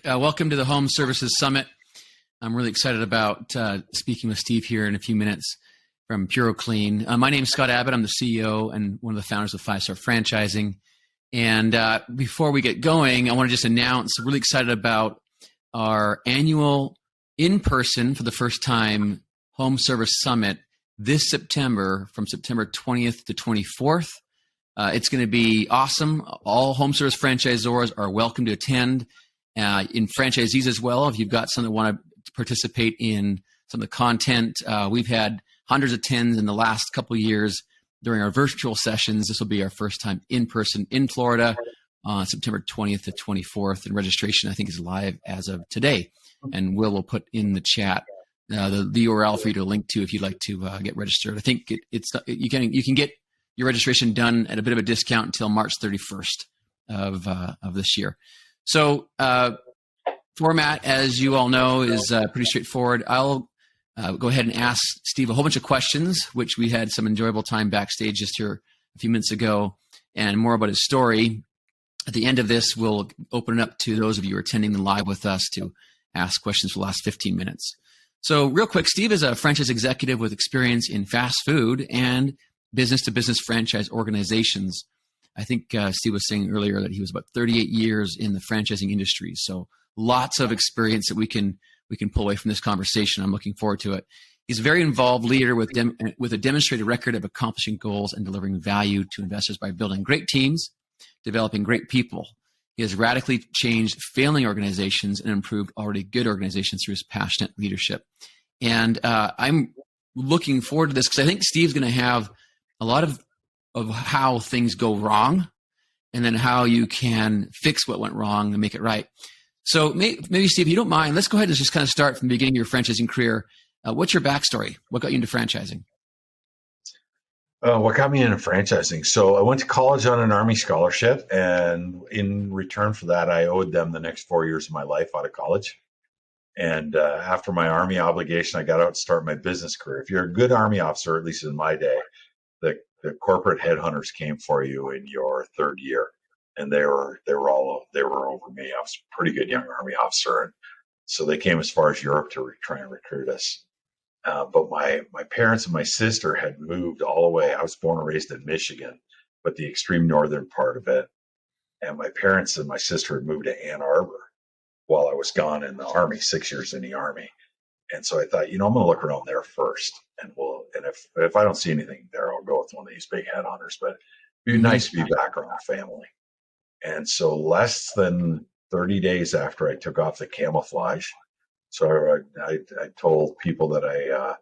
Welcome to the Home Services Summit. I'm really excited about speaking with Steve here in a few minutes from PuroClean. My name is Scott Abbott. I'm the CEO and one of the founders of 5-Star Franchising. And before we get going, I want to just announce, I'm really excited about our annual in-person, for the first time, Home Service Summit this September, from September 20th to 24th. It's going to be awesome. All home service franchisors are welcome to attend. In franchisees as well, if you've got some that want to participate in some of the content. We've had hundreds of attends in the last couple of years during our virtual sessions. This will be our first time in person in Florida on September 20th to 24th. And registration, I think, is live as of today. And Will put in the chat the URL for you to link to if you'd like to get registered. I think you can get your registration done at a bit of a discount until March 31st of this year. So format, as you all know, is pretty straightforward. I'll go ahead and ask Steve a whole bunch of questions, which we had some enjoyable time backstage just here a few minutes ago, and more about his story. At the end of this, we'll open it up to those of you who are attending live with us to ask questions for the last 15 minutes. So real quick, Steve is a franchise executive with experience in fast food and business-to-business franchise organizations. I think Steve was saying earlier that he was about 38 years in the franchising industry. So lots of experience that we can pull away from this conversation. I'm looking forward to it. He's a very involved leader with a demonstrated record of accomplishing goals and delivering value to investors by building great teams, developing great people. He has radically changed failing organizations and improved already good organizations through his passionate leadership. And I'm looking forward to this because I think Steve's going to have a lot of how things go wrong and then how you can fix what went wrong and make it right. So maybe Steve, if you don't mind, let's go ahead and just kind of start from the beginning of your franchising career. What's your backstory? What got you into franchising? What got me into franchising? So I went to college on an Army scholarship, and in return for that, I owed them the next 4 years of my life out of college. And after my Army obligation, I got out to start my business career. If you're a good Army officer, at least in my day, the corporate headhunters came for you in your third year, and they were over me. I was a pretty good young Army officer, and so they came as far as Europe to try and recruit us. But my parents and my sister had moved all the way. I was born and raised in Michigan, but the extreme northern part of it. And my parents and my sister had moved to Ann Arbor while I was gone in the Army, 6 years in the Army. And so I thought, I'm going to look around there first, and if I don't see anything there, I'll go with one of these big headhunters. But it'd be nice to be back around family. And so less than 30 days after I took off the camouflage, so I told people that I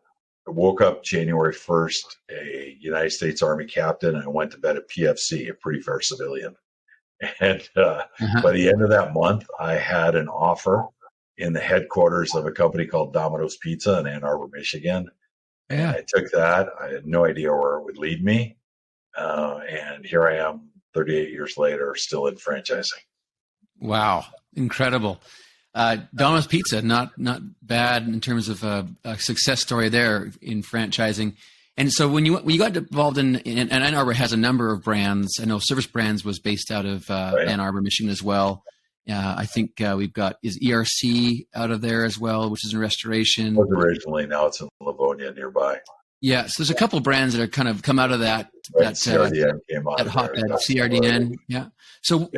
woke up January 1st, a United States Army captain, and I went to bed at PFC, a pretty fair civilian. And by the end of that month, I had an offer in the headquarters of a company called Domino's Pizza in Ann Arbor, Michigan. Yeah. And I took that. I had no idea where it would lead me. And here I am 38 years later, still in franchising. Wow. Incredible. Domino's Pizza, not bad in terms of a success story there in franchising. And so when you got involved in Ann Arbor has a number of brands. I know Service Brands was based out of Ann Arbor, Michigan as well. I think we've got, is ERC out of there as well, which is in restoration. It was originally, now it's in Livonia nearby. Yeah, so there's a couple brands that are kind of come out of that. Right, that CRDN came out that hotbed, CRDN. Yeah. So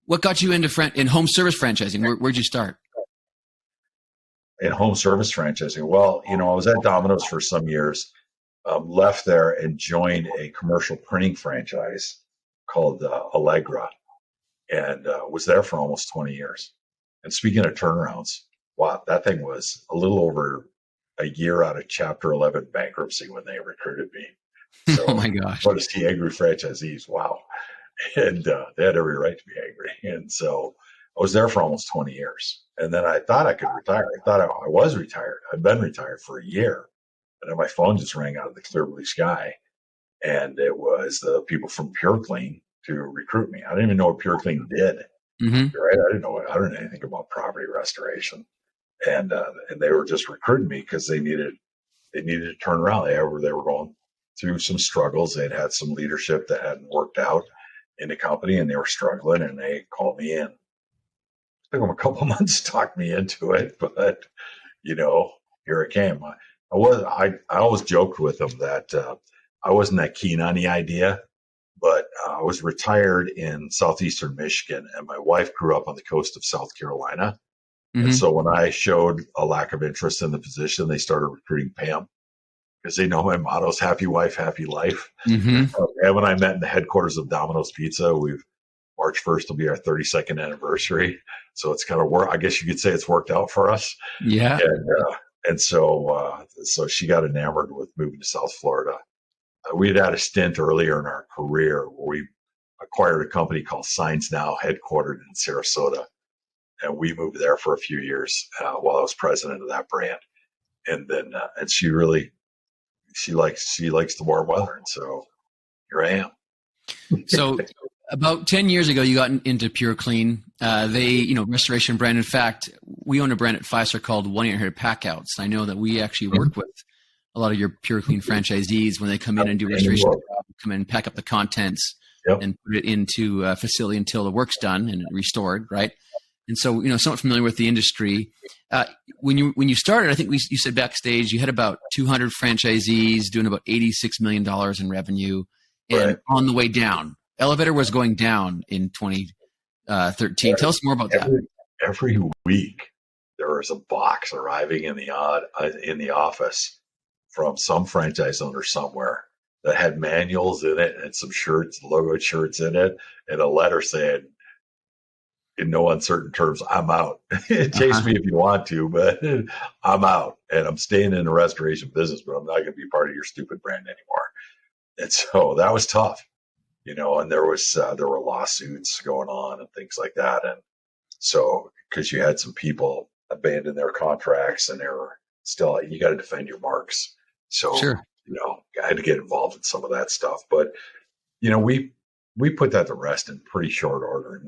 what got you into in home service franchising? Where'd you start? In home service franchising. Well, I was at Domino's for some years, left there and joined a commercial printing franchise called Allegra, and was there for almost 20 years. And speaking of turnarounds, wow, that thing was a little over a year out of Chapter 11 bankruptcy when they recruited me. So, oh my gosh! What to see angry franchisees? Wow, and they had every right to be angry. And so I was there for almost 20 years, and then I thought I could retire. I thought I was retired. I'd been retired for a year, and then my phone just rang out of the clear blue sky, and it was the people from PuroClean to recruit me. I didn't even know what PuroClean did. Mm-hmm. Right? I didn't know anything about property restoration. And they were just recruiting me because they needed to turn around. They were going through some struggles. They'd had some leadership that hadn't worked out in the company, and they were struggling, and they called me in. took them a couple of months to talk me into it, but here it came. I always joked with them that I wasn't that keen on the idea, but I was retired in southeastern Michigan, and my wife grew up on the coast of South Carolina. And Mm-hmm. so when I showed a lack of interest in the position, they started recruiting Pam because they know my motto is happy wife, happy life. Mm-hmm. And when I met in the headquarters of Domino's Pizza, March 1st will be our 32nd anniversary. So it's kind of I guess you could say it's worked out for us. Yeah. And so she got enamored with moving to South Florida. We had a stint earlier in our career where we acquired a company called Signs Now, headquartered in Sarasota. And we moved there for a few years while I was president of that brand. And then, and she likes the warm weather. And so here I am. So about 10 years ago, you got into PuroClean. Restoration brand. In fact, we own a brand at Fiserv called 1-800-PACKOUTS. I know that we actually work with a lot of your PuroClean franchisees when they come in and do restoration, come in and pack up the contents and put it into a facility until the work's done and restored, right? And so, somewhat familiar with the industry. When you started, I think you said backstage you had about 200 franchisees doing about $86 million in revenue, and on the way down. Elevator was going down in 2013. Tell us more about that. Every week, there was a box arriving in the office from some franchise owner somewhere that had manuals in it and some shirts, logo shirts in it, and a letter saying, in no uncertain terms, I'm out. Chase me if you want to, but I'm out. And I'm staying in the restoration business, but I'm not going to be part of your stupid brand anymore. And so that was tough, and there were lawsuits going on and things like that. And so, because you had some people abandon their contracts and they were still, you got to defend your marks. So, sure. I had to get involved in some of that stuff. But, we put that to rest in pretty short order. And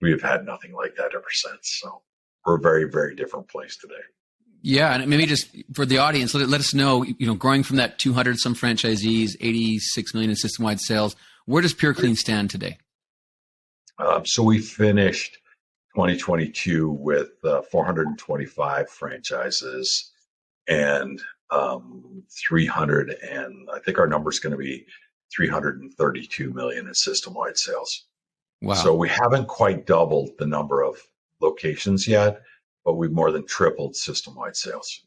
we've had nothing like that ever since. So we're a very, very different place today. Yeah. And maybe just for the audience, let us know, growing from that 200 some franchisees, 86 million in system-wide sales, where does PuroClean stand today? So we finished 2022 with 425 franchises and 300, and I think our number is going to be 332 million in system-wide sales. Wow. So we haven't quite doubled the number of locations yet, but we've more than tripled system-wide sales.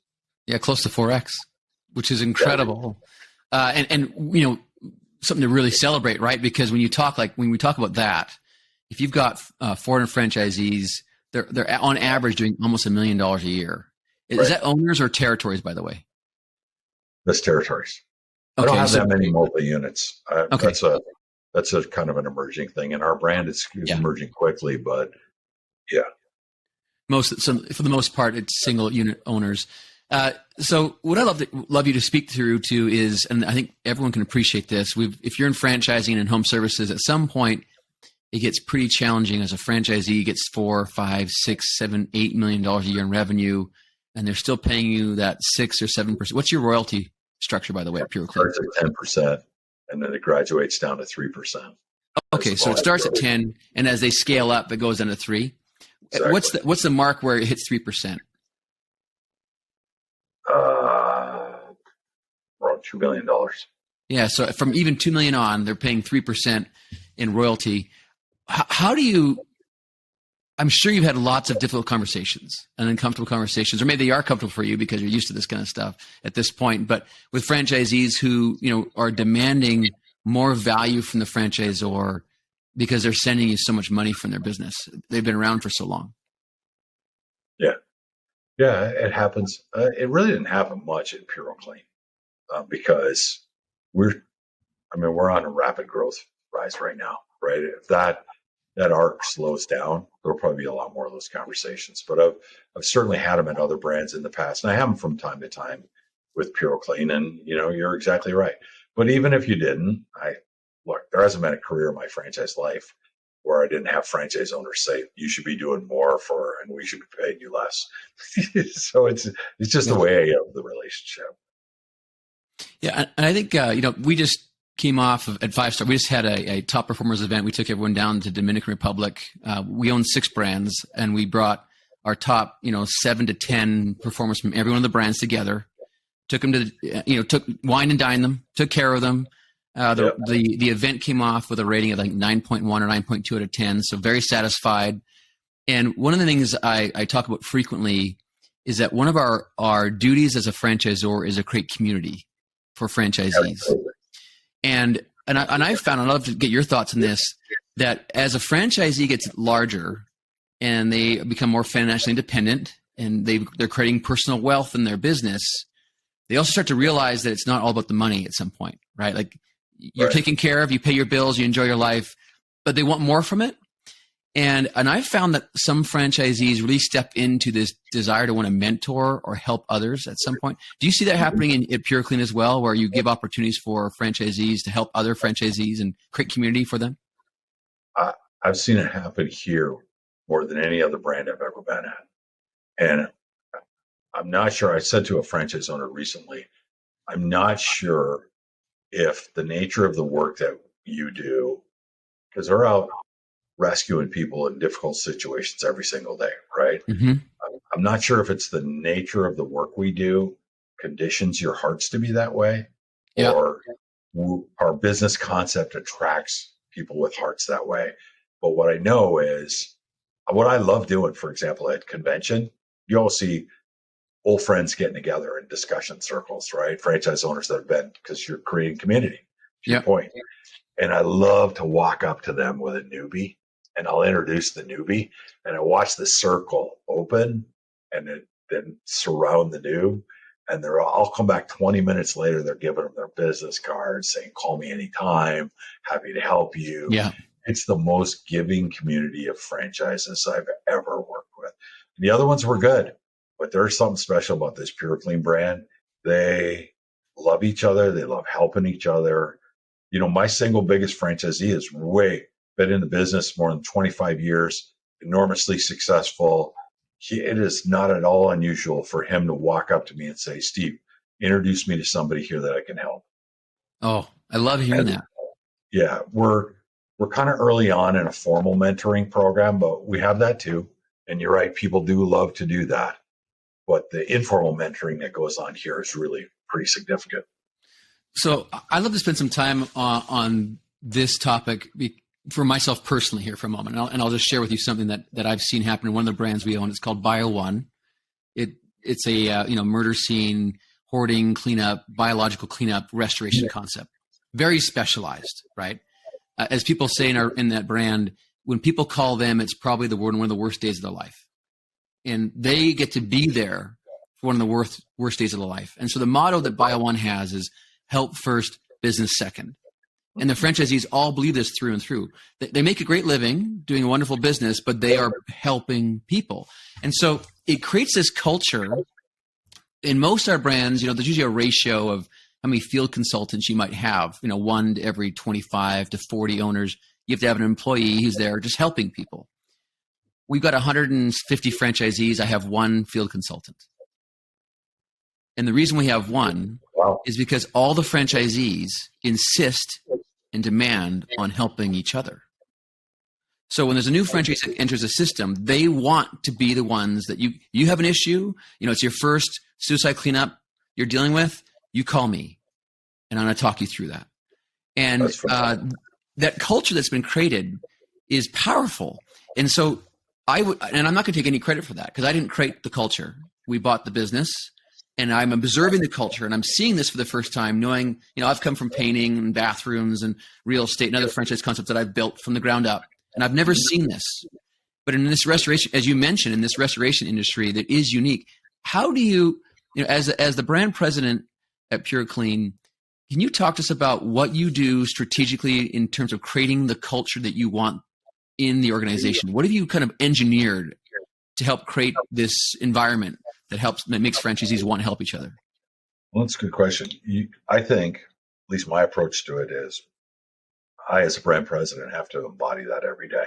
Yeah, close to 4x, which is incredible. And something to really celebrate, right? Because when we talk about that, if you've got 400 franchisees, they're on average doing almost $1 million a year. Is that owners or territories, by the way? That's territories. Okay, I don't have that many multi-units. Okay. That's a kind of an emerging thing, and our brand is emerging quickly. But yeah, for the most part, it's single unit owners. So what I love you to speak through to is, and I think everyone can appreciate this. If you're in franchising and home services, at some point it gets pretty challenging as a franchisee gets $4, $5, $6, $7, $8 million a year in revenue, and they're still paying you that 6 or 7%. What's your royalty structure, by the way, at PuroClean? It starts at 10%, and then it graduates down to 3%. Okay, so it starts at 10, and as they scale up, it goes down to 3. Exactly. What's the mark where it hits 3%? Around $2 million. Yeah, so from even $2 million on, they're paying 3% in royalty. How do you? I'm sure you've had lots of difficult conversations and uncomfortable conversations, or maybe they are comfortable for you because you're used to this kind of stuff at this point. But with franchisees who are demanding more value from the franchisor because they're sending you so much money from their business, they've been around for so long. Yeah, it happens. It really didn't happen much at PuroClean because we're on a rapid growth rise right now, right? If that arc slows down, there'll probably be a lot more of those conversations. But I've certainly had them at other brands in the past, and I have them from time to time with PuroClean. And you're exactly right. But even if you didn't, there hasn't been a career in my franchise life where I didn't have franchise owners say, you should be doing more and we should be paying you less. So it's just the way of the relationship. Yeah. And I think, we just came off of at 5-star. We just had a top performers event. We took everyone down to Dominican Republic. We own 6 brands, and we brought our top, 7 to 10 performers from every one of the brands together. Took them to, took wine and dined them, took care of them. The event came off with a rating of like 9.1 or 9.2 out of 10. So very satisfied. And one of the things I talk about frequently is that one of our duties as a franchisor is to create community for franchisees. Absolutely. And I found, I'd love to get your thoughts on this, that as a franchisee gets larger and they become more financially independent and they're creating personal wealth in their business, they also start to realize that it's not all about the money at some point, right? Like you're taken care of, you pay your bills, you enjoy your life, but they want more from it. And I've found that some franchisees really step into this desire to want to mentor or help others at some point. Do you see that happening at PuroClean as well, where you give opportunities for franchisees to help other franchisees and create community for them? I've seen it happen here more than any other brand I've ever been at. And I'm not sure, I said to a franchise owner recently, I'm not sure if the nature of the work that you do, because they're out rescuing people in difficult situations every single day, right? Mm-hmm. I'm not sure if it's the nature of the work we do conditions your hearts to be that way, or our business concept attracts people with hearts that way. But what I know is what I love doing, for example, at convention, you all see old friends getting together in discussion circles, right? Franchise owners that have been, because you're creating community, to your point. And I love to walk up to them with a newbie, and I'll introduce the newbie, and I watch the circle open and then surround the noob. And I'll come back 20 minutes later, they're giving them their business cards saying, call me anytime, happy to help you. Yeah. It's the most giving community of franchises I've ever worked with. And the other ones were good, but there's something special about this PuroClean brand. They love each other. They love helping each other. My single biggest franchisee has been in the business more than 25 years, enormously successful. It is not at all unusual for him to walk up to me and say, Steve, introduce me to somebody here that I can help. Oh, I love hearing that. Yeah, we're kind of early on in a formal mentoring program, but we have that too. And you're right, people do love to do that. But the informal mentoring that goes on here is really pretty significant. So I'd love to spend some time on this topic for myself personally here for a moment. And I'll just share with you something that I've seen happen in one of the brands we own. It's called Bio1. It's a murder scene, hoarding, cleanup, biological cleanup, restoration concept. Very specialized, right? As people say in that brand, when people call them, it's probably one of the worst days of their life. And they get to be there for one of the worst days of their life. And so the motto that Bio1 has is help first, business second. And the franchisees all believe this through and through. They make a great living doing a wonderful business, but they are helping people. And so it creates this culture. In most of our brands, there's usually a ratio of how many field consultants you might have, 1 to every 25 to 40 owners. You have to have an employee who's there just helping people. We've got 150 franchisees. I have 1 field consultant. And the reason we have 1 is because all the franchisees insist and demand on helping each other. So when there's a new franchise that enters the system, they want to be the ones that you have an issue, it's your first suicide cleanup you're dealing with, you call me and I'm going to talk you through that. And that culture that's been created is powerful. And so I'm not going to take any credit for that because I didn't create the culture. We bought the business. And I'm observing the culture, and I'm seeing this for the first time, knowing, I've come from painting and bathrooms and real estate and other franchise concepts that I've built from the ground up. And I've never seen this. But in this restoration, as you mentioned, in this restoration industry that is unique, how do you, as the brand president at PuroClean, can you talk to us about what you do strategically in terms of creating the culture that you want in the organization? What have you kind of engineered to help create this environment that makes franchisees want to help each other? Well, that's a good question. I think, at least my approach to it is, I, as a brand president, have to embody that every day.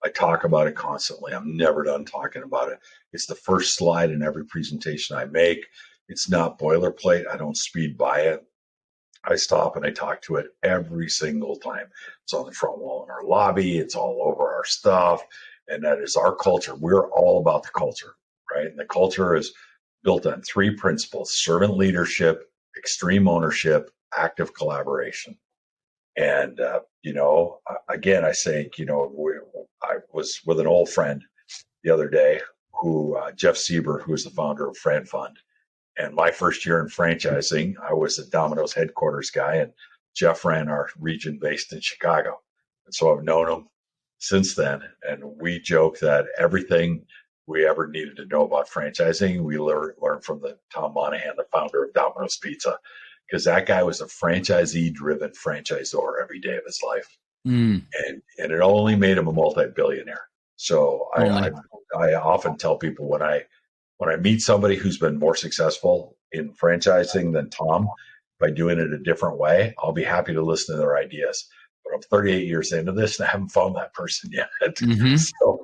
I talk about it constantly. I'm never done talking about it. It's the first slide in every presentation I make. It's not boilerplate. I don't speed by it. I stop and I talk to it every single time. It's on the front wall in our lobby. It's all over our stuff. And that is our culture. We're all about the culture, right? And the culture is built on three principles: servant leadership, extreme ownership, active collaboration. And, again, I say, I was with an old friend the other day Jeff Sieber, who is the founder of Fran Fund. And my first year in franchising, I was the Domino's headquarters guy, and Jeff ran our region based in Chicago. And so I've known him since then. And we joke that everything we ever needed to know about franchising, we learned from the Tom Monahan, the founder of Domino's Pizza, because that guy was a franchisee-driven franchisor every day of his life. And it only made him a multi-billionaire. So I often tell people when I meet somebody who's been more successful in franchising than Tom by doing it a different way, I'll be happy to listen to their ideas. But I'm 38 years into this and I haven't found that person yet. Mm-hmm. So,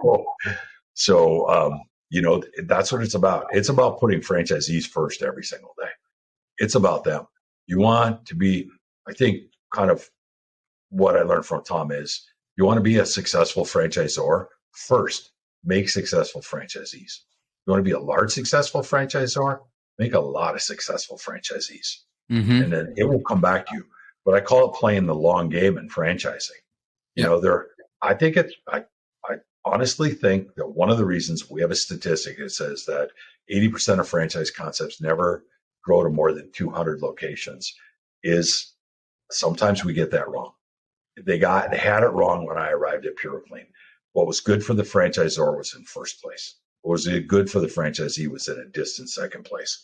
that's what it's about. It's about putting franchisees first every single day. It's about them. You want to be, I think, kind of what I learned from Tom is you want to be a successful franchisor. First, make successful franchisees. You want to be a large successful franchisor? Make a lot of successful franchisees. Mm-hmm. And then it will come back to you. But I call it playing the long game in franchising. I honestly think that one of the reasons we have a statistic that says that 80% of franchise concepts never grow to more than 200 locations is sometimes we get that wrong. They had it wrong when I arrived at PuroClean. What was good for the franchisor was in first place. What was good for the franchisee was in a distant second place.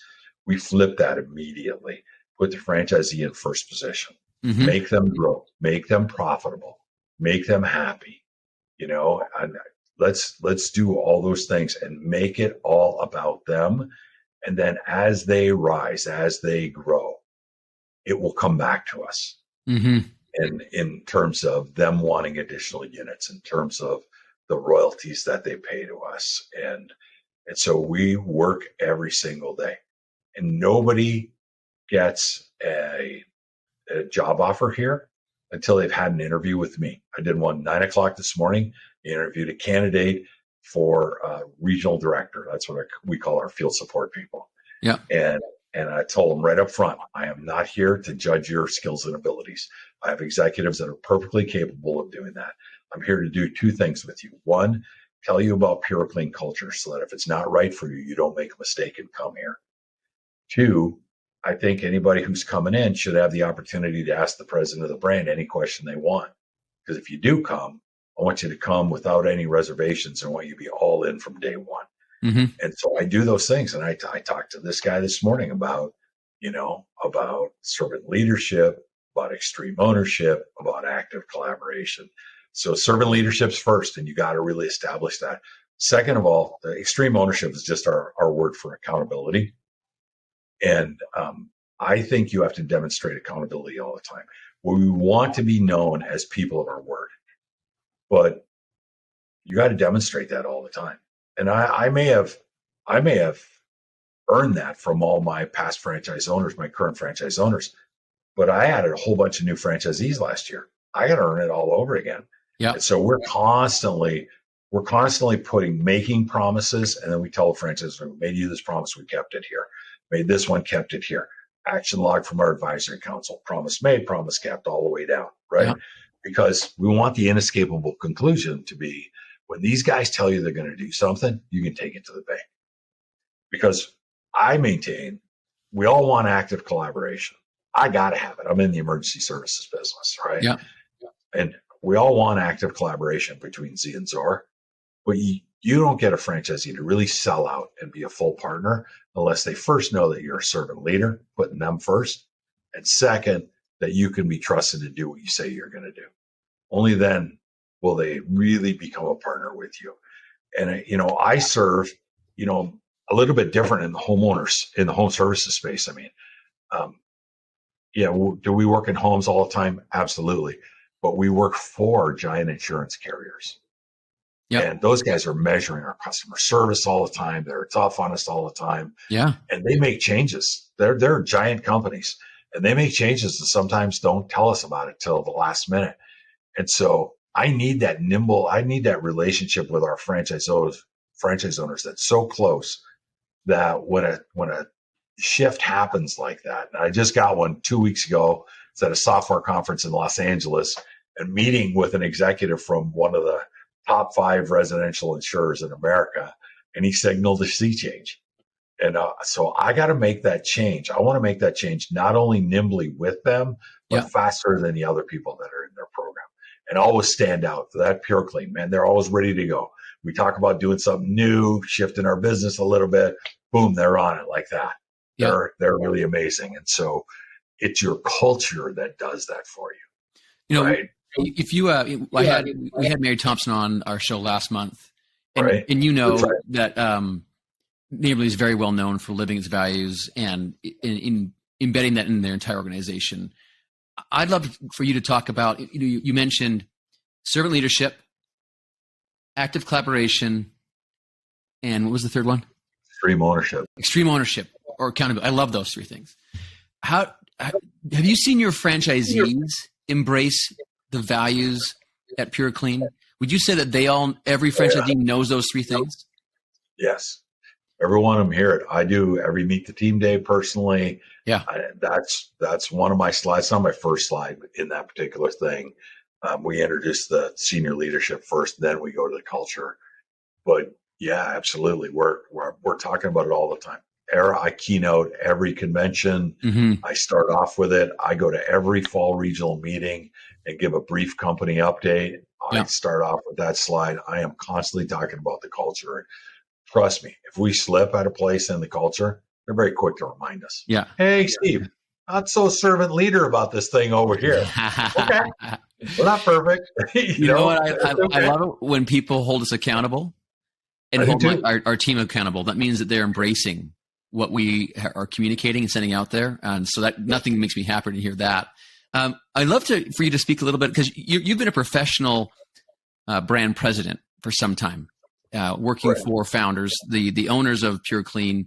We flipped that immediately. Put the franchisee in first position. Mm-hmm. Make them grow. Make them profitable. Make them happy. And let's do all those things and make it all about them. And then as they rise, as they grow, it will come back to us. Mm-hmm. And in terms of them wanting additional units, in terms of the royalties that they pay to us. And so we work every single day. And nobody gets a job offer here until they've had an interview with me. I did one 9:00 this morning. I interviewed a candidate for regional director. That's what we call our field support people. Yeah. And I told them right up front, I am not here to judge your skills and abilities. I have executives that are perfectly capable of doing that. I'm here to do two things with you. One, tell you about PuroClean culture so that if it's not right for you, you don't make a mistake and come here. Two, I think anybody who's coming in should have the opportunity to ask the president of the brand any question they want. Because if you do come, I want you to come without any reservations. I want you to be all in from day one. Mm-hmm. And so I do those things. And I talked to this guy this morning about servant leadership, about extreme ownership, about active collaboration. So servant leadership's first, and you got to really establish that. Second of all, the extreme ownership is just our word for accountability. And I think you have to demonstrate accountability all the time. We want to be known as people of our word, but you got to demonstrate that all the time. And I may have earned that from all my past franchise owners, my current franchise owners, but I added a whole bunch of new franchisees last year. I got to earn it all over again. Yeah. And so we're constantly making promises, and then we tell the franchisor, we made you this promise, we kept it here. Made this one, kept it here. Action log from our advisory council. Promise made, promise kept, all the way down, right? Yeah. Because we want the inescapable conclusion to be, when these guys tell you they're going to do something, you can take it to the bank. Because I maintain we all want active collaboration. I got to have it. I'm in the emergency services business, right? Yeah. And we all want active collaboration between Z and Zor. But you don't get a franchisee to really sell out and be a full partner unless they first know that you're a servant leader, putting them first. And second, that you can be trusted to do what you say you're going to do. Only then will they really become a partner with you. And, I serve, a little bit different in the in the home services space. I mean, do we work in homes all the time? Absolutely. But we work for giant insurance carriers. Yep. And those guys are measuring our customer service all the time. They're tough on us all the time. Yeah. And they make changes. They're giant companies. and they make changes and sometimes don't tell us about it till the last minute. And so I need that relationship with our franchise owners that's so close that when a shift happens like that, and I just got one 2 weeks ago. It's at a software conference in Los Angeles, and meeting with an executive from one of the top 5 residential insurers in America, and he signaled a sea change. And so I got to make that change. I want to make that change not only nimbly with them, but faster than the other people that are in their program, and always stand out for that PuroClean, man. They're always ready to go. We talk about doing something new, shifting our business a little bit. Boom, they're on it like that. They're really amazing. And so it's your culture that does that for you. You know, right? If you, we had Mary Thompson on our show last month, and, right. and you know that Neighborly is very well known for living its values and in embedding that in their entire organization. I'd love for you to talk about, you mentioned servant leadership, active collaboration, and what was the third one? Extreme ownership or accountability. I love those 3 things. How have you seen your franchisees embrace the values at PuroClean? Would you say that every franchisee knows those 3 things? Yes. Every one of them hear it. I do every Meet the Team Day personally. Yeah. That's one of my slides. It's not my first slide in that particular thing. We introduce the senior leadership first, then we go to the culture. But yeah, absolutely. We're talking about it all the time. I keynote every convention. Mm-hmm. I start off with it. I go to every fall regional meeting and give a brief company update. I start off with that slide. I am constantly talking about the culture. And trust me, if we slip at a place in the culture, they're very quick to remind us. Yeah. Hey, Steve, not so servant leader about this thing over here. Okay. We're not perfect. You know what? I love it when people hold us accountable and hold our team accountable. That means that they're embracing what we are communicating and sending out there. And so that nothing makes me happier to hear that. I'd love for you to speak a little bit, because you've been a professional brand president for some time, working for founders. The owners of PuroClean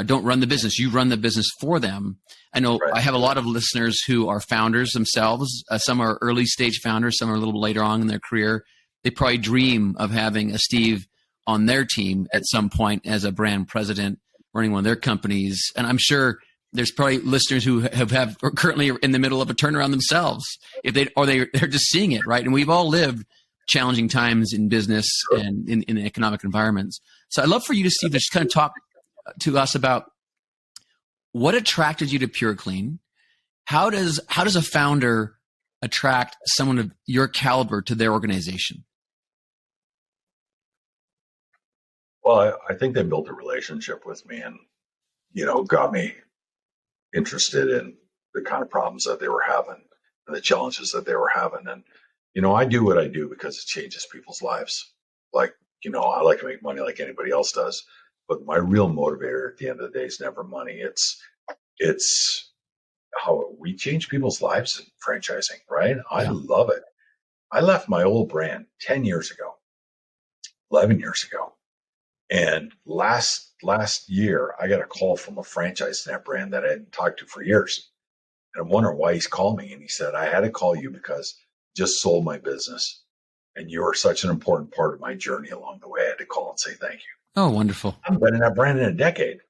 don't run the business. You run the business for them. I know I have a lot of listeners who are founders themselves. Some are early stage founders. Some are a little later on in their career. They probably dream of having a Steve on their team at some point as a brand president, running one of their companies. And I'm sure there's probably listeners who are currently in the middle of a turnaround themselves, they're just seeing it, right? And we've all lived challenging times in business and in economic environments. So I'd love for you to, Steve, just kind of talk to us about what attracted you to PuroClean. How does a founder attract someone of your caliber to their organization? Well, I think they built a relationship with me and, got me interested in the kind of problems that they were having and the challenges that they were having. And, I do what I do because it changes people's lives. Like, I like to make money like anybody else does, but my real motivator at the end of the day is never money. It's how we change people's lives in franchising, right? I love it. I left my old brand 10 years ago, 11 years ago. And last year, I got a call from a franchise in that brand that I hadn't talked to for years. And I'm wondering why he's called me. And he said, I had to call you because I just sold my business. And you are such an important part of my journey along the way. I had to call and say thank you. Oh, wonderful. I haven't been in that brand in a decade,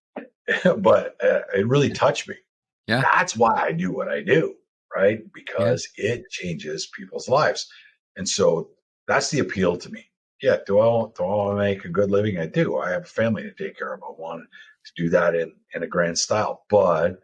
but it really touched me. Yeah. That's why I do what I do, right? Because it changes people's lives. And so that's the appeal to me. Yeah. Do I want to make a good living? I do. I have a family to take care of. I want to do that in a grand style, but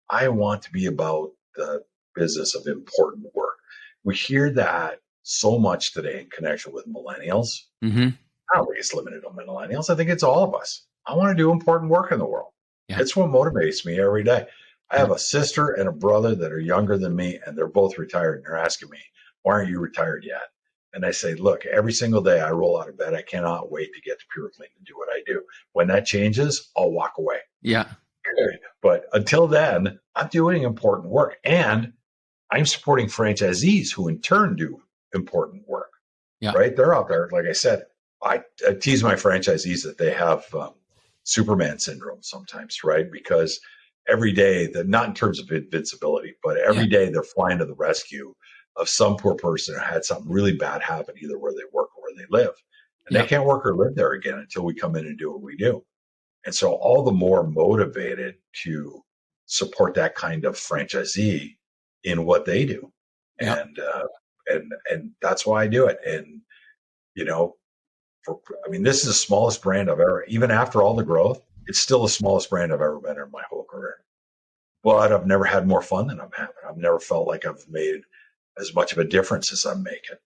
I want to be about the business of important work. We hear that so much today in connection with millennials. Mm-hmm. I don't think it's limited on millennials. I think it's all of us. I want to do important work in the world. Yeah. It's what motivates me every day. I have a sister and a brother that are younger than me, and they're both retired. And they're asking me, why aren't you retired yet? And I say, look, every single day I roll out of bed, I cannot wait to get to PuroClean and do what I do. When that changes, I'll walk away. Yeah. But until then, I'm doing important work. And I'm supporting franchisees who in turn do important work. Yeah. Right? They're out there. Like I said, I tease my franchisees that they have Superman syndrome sometimes, right? Because every day, that not in terms of invincibility, but every day they're flying to the rescue of some poor person who had something really bad happen, either where they work or where they live. And they Yeah. can't work or live there again until we come in and do what we do. And so all the more motivated to support that kind of franchisee in what they do. Yeah. And that's why I do it. And, this is the smallest brand I've ever, even after all the growth, it's still the smallest brand I've ever been in my whole career. But I've never had more fun than I'm having. I've never felt like I've made as much of a difference as I'm making.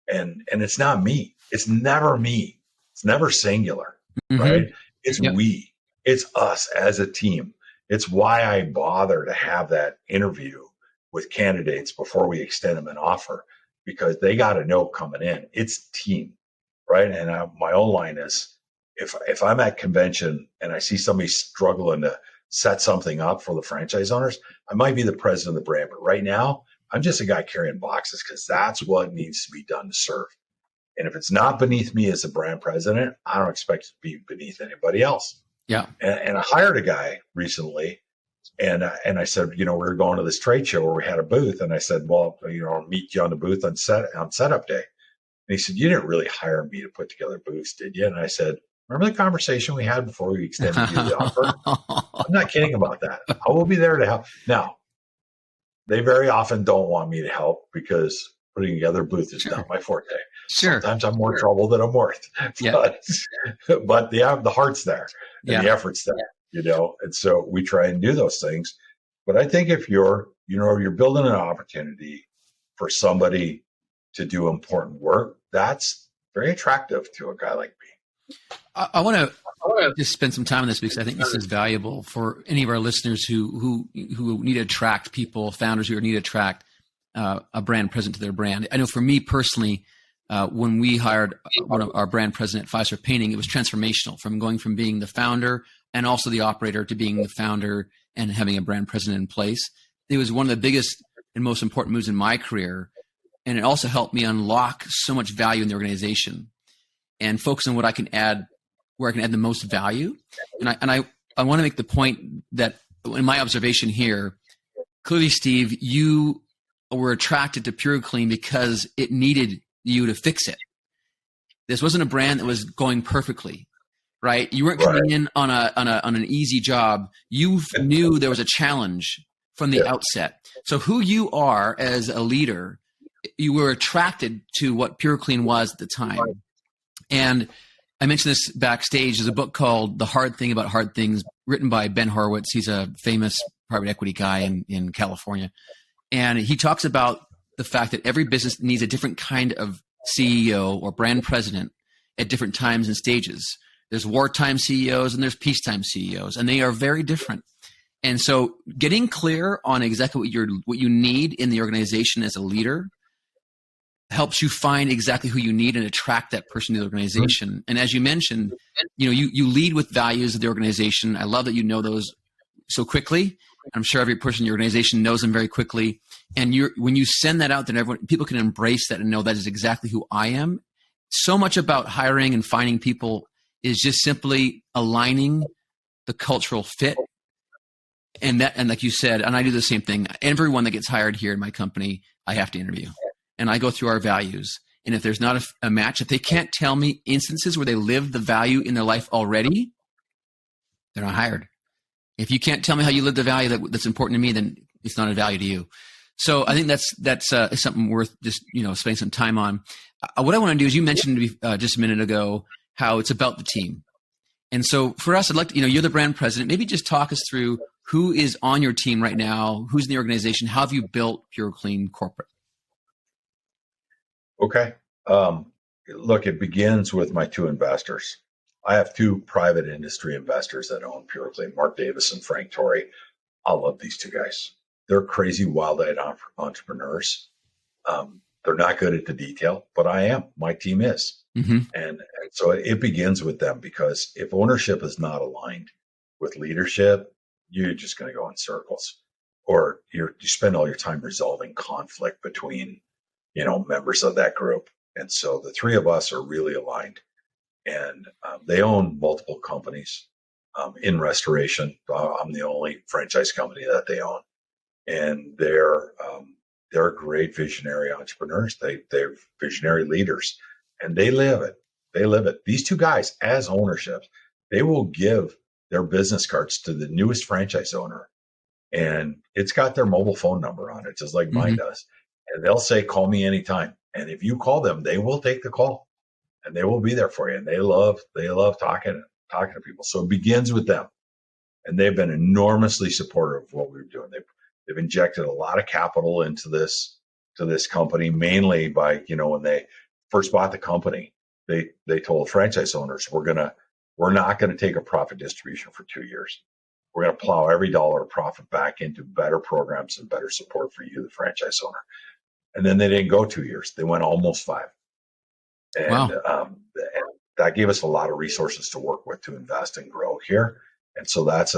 And it's not me. It's never me. It's never singular, right? It's we. It's us as a team. It's why I bother to have that interview with candidates before we extend them an offer, because they got to know coming in, it's team, right? And my own line is, if I'm at convention and I see somebody struggling to set something up for the franchise owners, I might be the president of the brand, but right now I'm just a guy carrying boxes because that's what needs to be done to serve. And if it's not beneath me as a brand president, I don't expect it to be beneath anybody else. Yeah. And I hired a guy recently, and I said, we were going to this trade show where we had a booth, and I said, well, I'll meet you on the booth on setup day. And he said, you didn't really hire me to put together booths, did you? And I said, remember the conversation we had before we extended you the offer? I'm not kidding about that. I will be there to help. Now, they very often don't want me to help because putting together a booth is not my forte. Sure. Sometimes I'm more trouble than I'm worth. Yeah. But the heart's there and the effort's there, and so we try and do those things. But I think if you're building an opportunity for somebody to do important work, that's very attractive to a guy like me. I want to just spend some time on this because I think this is valuable for any of our listeners who need to attract people, founders who need to attract a brand president to their brand. I know for me personally, when we hired one of our brand president at 5-Star Painting, it was transformational from going from being the founder and also the operator to being the founder and having a brand president in place. It was one of the biggest and most important moves in my career. And it also helped me unlock so much value in the organization and focus on what I can add, where I can add the most value. And I want to make the point that in my observation here, clearly, Steve, you were attracted to PuroClean because it needed you to fix it. This wasn't a brand that was going perfectly, right? You weren't coming in on an easy job. You knew there was a challenge from the outset. So who you are as a leader, you were attracted to what PuroClean was at the time. And I mentioned this backstage. There's a book called The Hard Thing About Hard Things, written by Ben Horowitz. He's a famous private equity guy in California. And he talks about the fact that every business needs a different kind of CEO or brand president at different times and stages. There's wartime CEOs and there's peacetime CEOs, and they are very different. And so getting clear on exactly what you need in the organization as a leader helps you find exactly who you need and attract that person to the organization. Mm-hmm. And as you mentioned, you lead with values of the organization. I love that you know those so quickly. I'm sure every person in your organization knows them very quickly. And when you send that out, then people can embrace that and know that is exactly who I am. So much about hiring and finding people is just simply aligning the cultural fit. And like you said, and I do the same thing. Everyone that gets hired here in my company, I have to interview. And I go through our values. And if there's not a match, if they can't tell me instances where they live the value in their life already, they're not hired. If you can't tell me how you live the value that's important to me, then it's not a value to you. So I think that's something worth just spending some time on. What I want to do is, you mentioned just a minute ago how it's about the team. And so for us, I'd like to, you're the brand president. Maybe just talk us through who is on your team right now, who's in the organization, how have you built PuroClean corporate? Okay. Look, it begins with my two investors. I have two private industry investors that own PuroClean, Mark Davis and Frank Torrey. I love these two guys. They're crazy, wild-eyed entrepreneurs. They're not good at the detail, but I am. My team is. Mm-hmm. And so it begins with them, because if ownership is not aligned with leadership, you're just going to go in circles, or you spend all your time resolving conflict between members of that group. And so the three of us are really aligned, and they own multiple companies. in restoration. I'm the only franchise company that they own, and they're great visionary entrepreneurs. They're visionary leaders, and they live it. They live it. These two guys, as ownerships, they will give their business cards to the newest franchise owner, and it's got their mobile phone number on it, just like mine does. And they'll say, "Call me anytime." And if you call them, they will take the call, and they will be there for you. And they love talking to people. So it begins with them, and they've been enormously supportive of what we're doing. They've injected a lot of capital into this company, mainly by, when they first bought the company, they told franchise owners, we're not going to take a profit distribution for 2 years. We're going to plow every dollar of profit back into better programs and better support for you, the franchise owner. And then they didn't go 2 years; they went almost 5. And, Wow. and that gave us a lot of resources to work with to invest and grow here. And so that's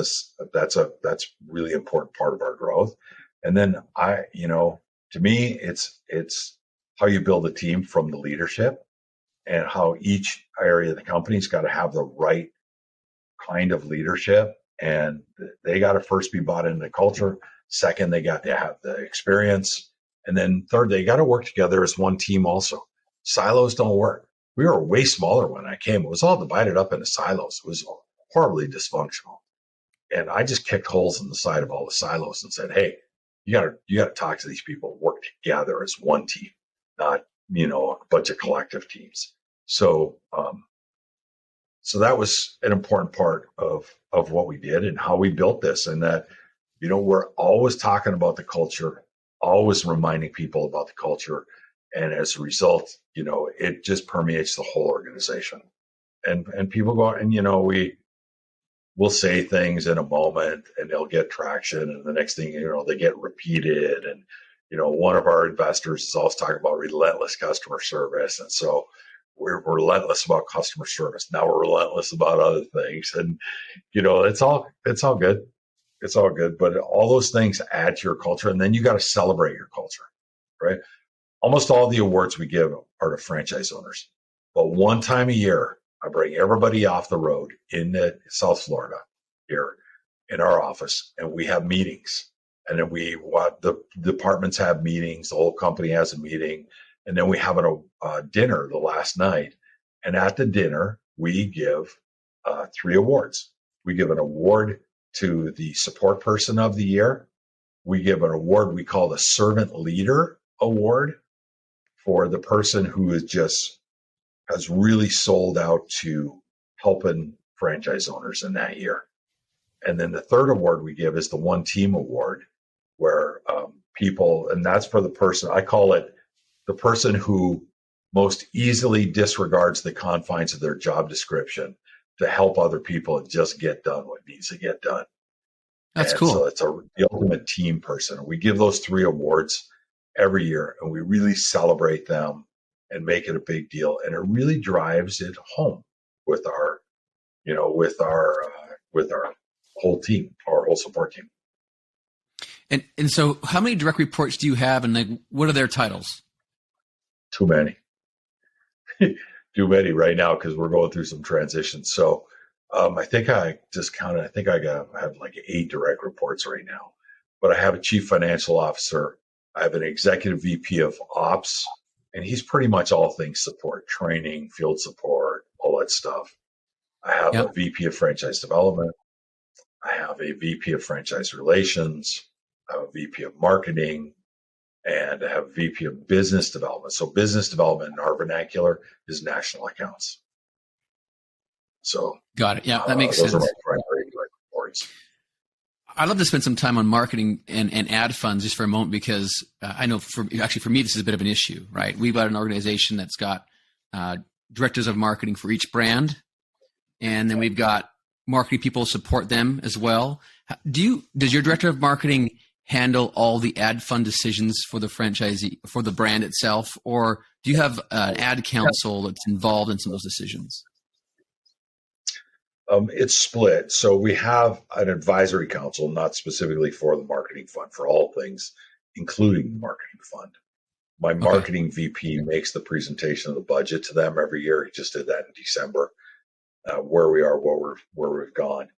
really important part of our growth. And then to me, it's how you build a team from the leadership, and how each area of the company's got to have the right kind of leadership. And they got to first be bought into the culture. Second, they got to have the experience. And then third, they got to work together as one team also. Silos don't work. We were way smaller when I came. It was all divided up into silos. It was horribly dysfunctional. And I just kicked holes in the side of all the silos and said, hey, you gotta talk to these people, work together as one team, not, a bunch of collective teams. So that was an important part of what we did and how we built this. And that, we're always talking about the culture, always reminding people about the culture. And as a result, it just permeates the whole organization. And people go, and we'll say things in a moment and they'll get traction. And the next thing, they get repeated. And, one of our investors is always talking about relentless customer service. And so we're relentless about customer service. Now we're relentless about other things. And, it's all good. It's all good. But all those things add to your culture. And then you got to celebrate your culture, right? Almost all the awards we give are to franchise owners. But one time a year, I bring everybody off the road in South Florida here in our office, and we have meetings. And then the departments have meetings. The whole company has a meeting. And then we have a dinner the last night. And at the dinner, we give 3 awards. We give an award to the support person of the year. We give an award we call the servant leader award for the person who has really sold out to helping franchise owners in that year. And then the third award we give is the One Team Award, where people, and that's for the person, I call it the person who most easily disregards the confines of their job description to help other people and just get done what needs to get done. That's and cool. So it's the ultimate team person. We give those 3 awards every year, and we really celebrate them and make it a big deal. And it really drives it home with our whole team, our whole support team. And so how many direct reports do you have, and what are their titles? Too many. Too many right now because we're going through some transitions. So I think I just counted. I think I have like 8 direct reports right now. But I have a chief financial officer. I have an executive VP of ops, and he's pretty much all things support, training, field support, all that stuff. I have a VP of franchise development. I have a VP of franchise relations. I have a VP of marketing, and I have a VP of business development. So business development in our vernacular is national accounts. So got it. Yeah, that makes sense. Those are my primary direct reports. I'd love to spend some time on marketing and ad funds just for a moment, because I know for me, this is a bit of an issue, right? We've got an organization that's got directors of marketing for each brand, and then we've got marketing people support them as well. Does your director of marketing handle all the ad fund decisions for the franchisee, for the brand itself, or do you have an ad council that's involved in some of those decisions? It's split. So we have an advisory council, not specifically for the marketing fund, for all things, including the marketing fund. My marketing VP makes the presentation of the budget to them every year. He just did that in December, where we are, where we've gone.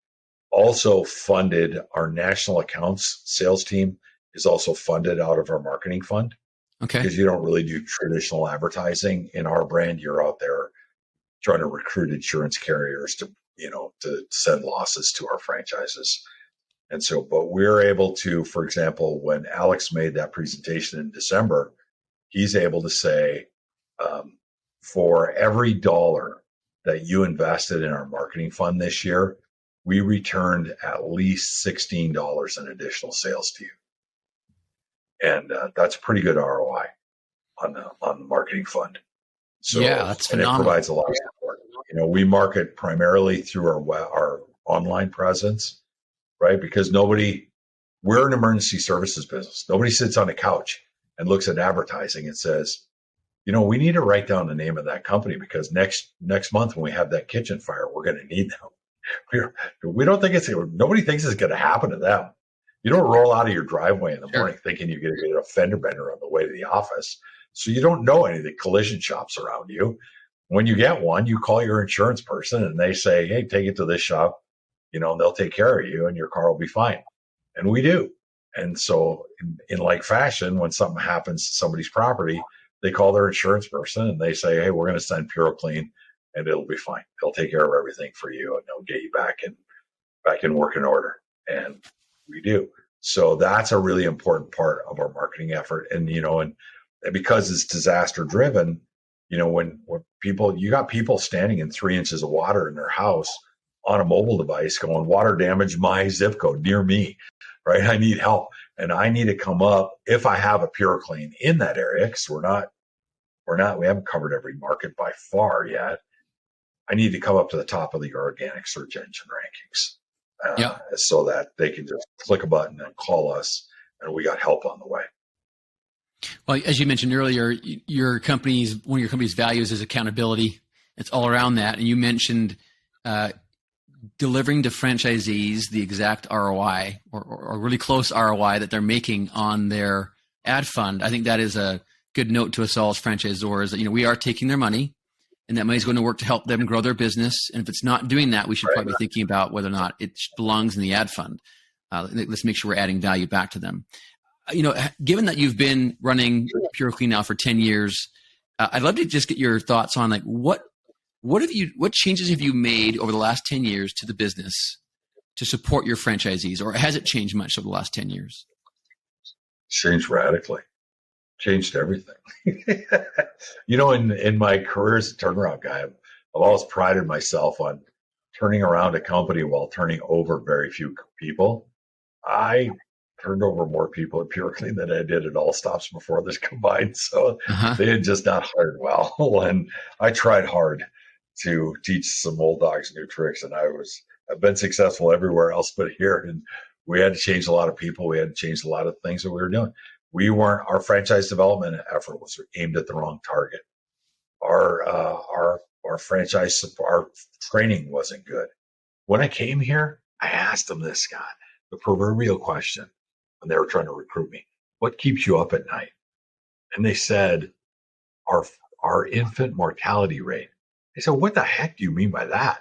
also funded our national accounts sales team is also funded out of our marketing fund. Okay. Because you don't really do traditional advertising in our brand. You're out there trying to recruit insurance carriers to send losses to our franchises. And so, but we're able to, for example, when Alex made that presentation in December, he's able to say, for every dollar that you invested in our marketing fund this year, we returned at least $16 in additional sales to you. And that's pretty good ROI on the marketing fund. So, yeah, that's phenomenal. And it provides a lot of support. We market primarily through our online presence, right? Because we're an emergency services business. Nobody sits on a couch and looks at advertising and says, we need to write down the name of that company because next month when we have that kitchen fire, we're going to need them. We don't think nobody thinks it's going to happen to them. You don't roll out of your driveway in the morning thinking you're going to get a fender bender on the way to the office. So you don't know any of the collision shops around you. When you get one, you call your insurance person and they say, hey, take it to this shop, and they'll take care of you and your car will be fine. And we do. And so in like fashion, when something happens to somebody's property, they call their insurance person and they say, hey, we're going to send PuroClean and it'll be fine. They'll take care of everything for you and they'll get you back in working order. And we do. So that's a really important part of our marketing effort. And, and because it's disaster driven, when you got people standing in 3 inches of water in their house on a mobile device going, water damage my zip code near me, right? I need help. And I need to come up if I have a PuroClean in that area, because we haven't covered every market by far yet. I need to come up to the top of the organic search engine rankings so that they can just click a button and call us and we got help on the way. Well, as you mentioned earlier, one of your company's values is accountability. It's all around that. And you mentioned delivering to franchisees the exact ROI or really close ROI that they're making on their ad fund. I think that is a good note to us all as franchisors that, we are taking their money and that money is going to work to help them grow their business. And if it's not doing that, we should probably be thinking about whether or not it belongs in the ad fund. Let's make sure we're adding value back to them. Given that you've been running PuroClean now for 10 years, I'd love to just get your thoughts on what changes have you made over the last 10 years to the business to support your franchisees, or has it changed much over the last 10 years? Changed radically. Changed everything. In my career as a turnaround guy, I've always prided myself on turning around a company while turning over very few people. I turned over more people at PuroClean than I did at All Stops before this combined. So they had just not hired well. And I tried hard to teach some old dogs new tricks. And I've been successful everywhere else but here. And we had to change a lot of people. We had to change a lot of things that we were doing. Our franchise development effort was aimed at the wrong target. Our franchise support, our training wasn't good. When I came here, I asked them this, Scott, the proverbial question when they were trying to recruit me: what keeps you up at night? And they said, our infant mortality rate. I said, what the heck do you mean by that?